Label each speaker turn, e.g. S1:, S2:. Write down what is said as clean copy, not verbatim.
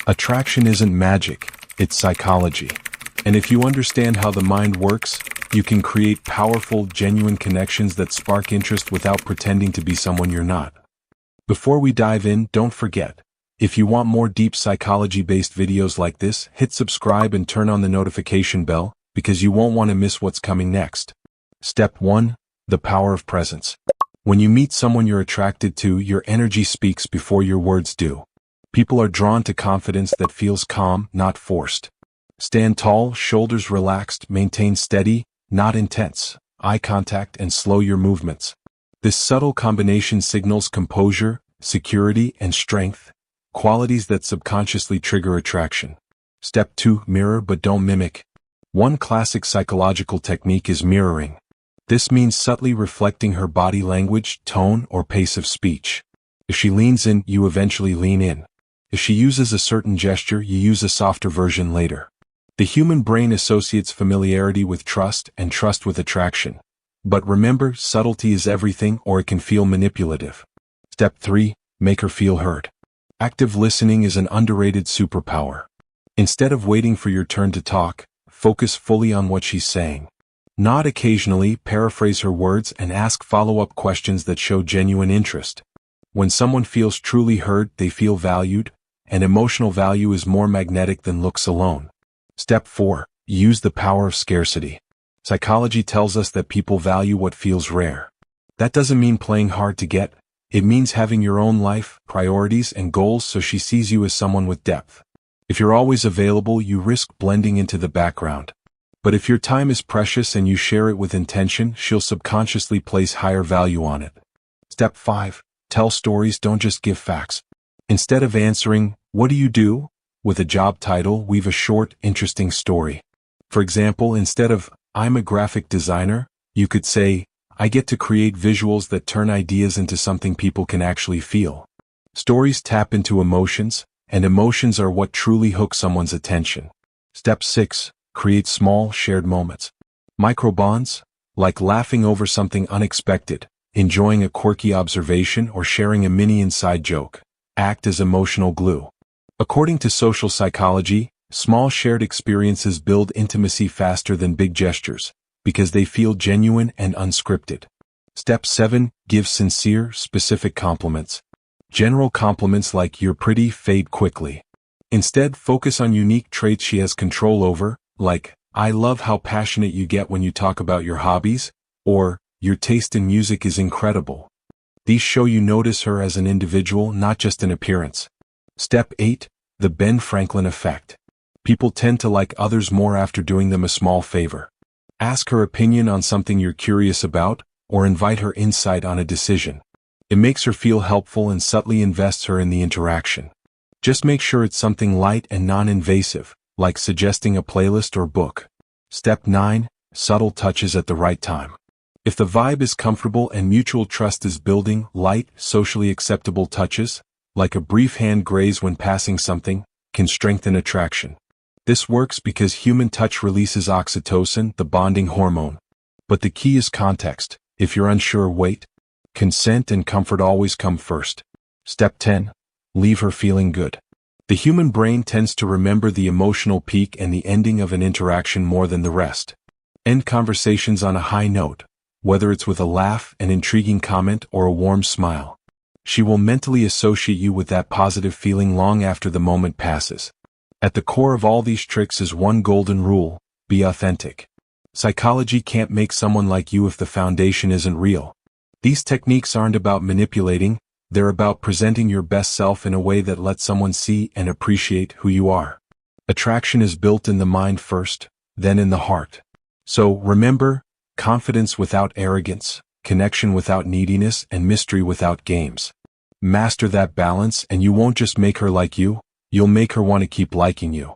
S1: Attraction isn't magic, it's psychology. And if you understand how the mind works, you can create powerful, genuine connections that spark interest without pretending to be someone you're not. Before we dive in, don't forget, if you want more deep psychology-based videos like this, hit subscribe and turn on the notification bell, because you won't want to miss what's coming next. Step 1. The power of presence. When you meet someone you're attracted to, your energy speaks before your words do. People are drawn to confidence that feels calm, not forced. Stand tall, shoulders relaxed, maintain steady, not intense, eye contact, and slow your movements. This subtle combination signals composure, security, and strength, qualities that subconsciously trigger attraction. Step 2. Mirror but don't mimic. One classic psychological technique is mirroring. This means subtly reflecting her body language, tone, or pace of speech. If she leans in, you eventually lean in. If she uses a certain gesture, you use a softer version later. The human brain associates familiarity with trust and trust with attraction. But remember, subtlety is everything, or it can feel manipulative. Step 3. Make her feel heard. Active listening is an underrated superpower. Instead of waiting for your turn to talk, focus fully on what she's saying. Nod occasionally, paraphrase her words, and ask follow-up questions that show genuine interest. When someone feels truly heard, they feel valued, and emotional value is more magnetic than looks alone. Step 4. Use the power of scarcity. Psychology tells us that people value what feels rare. That doesn't mean playing hard to get. It means having your own life, priorities, and goals, so she sees you as someone with depth. If you're always available, you risk blending into the background. But if your time is precious and you share it with intention, she'll subconsciously place higher value on it. Step 5. Tell stories, don't just give facts. Instead of answering, "What do you do?" with a job title, weave a short, interesting story. For example, instead of, "I'm a graphic designer," you could say, "I get to create visuals that turn ideas into something people can actually feel." Stories tap into emotions, and emotions are what truly hook someone's attention. Step 6. Create small, shared moments. Microbonds, like laughing over something unexpected, enjoying a quirky observation, or sharing a mini inside joke, act as emotional glue. According to social psychology, small shared experiences build intimacy faster than big gestures, because they feel genuine and unscripted. Step 7. Give sincere, specific compliments. General compliments like "you're pretty" fade quickly. Instead, focus on unique traits she has control over, like, "I love how passionate you get when you talk about your hobbies," or "your taste in music is incredible." These show you notice her as an individual, not just an appearance. Step 8. The Ben Franklin effect. People tend to like others more after doing them a small favor. Ask her opinion on something you're curious about, or invite her insight on a decision. It makes her feel helpful and subtly invests her in the interaction. Just make sure it's something light and non-invasive, like suggesting a playlist or book. Step 9. Subtle touches at the right time. If the vibe is comfortable and mutual trust is building, light, socially acceptable touches, like a brief hand graze when passing something, can strengthen attraction. This works because human touch releases oxytocin, the bonding hormone. But the key is context. If you're unsure, wait. Consent and comfort always come first. Step 10. Leave her feeling good. The human brain tends to remember the emotional peak and the ending of an interaction more than the rest. End conversations on a high note, whether it's with a laugh, an intriguing comment, or a warm smile. She will mentally associate you with that positive feeling long after the moment passes. At the core of all these tricks is one golden rule: be authentic. Psychology can't make someone like you if the foundation isn't real. These techniques aren't about manipulating, they're about presenting your best self in a way that lets someone see and appreciate who you are. Attraction is built in the mind first, then in the heart. So remember, confidence without arrogance, connection without neediness, and mystery without games. Master that balance and you won't just make her like you, you'll make her want to keep liking you.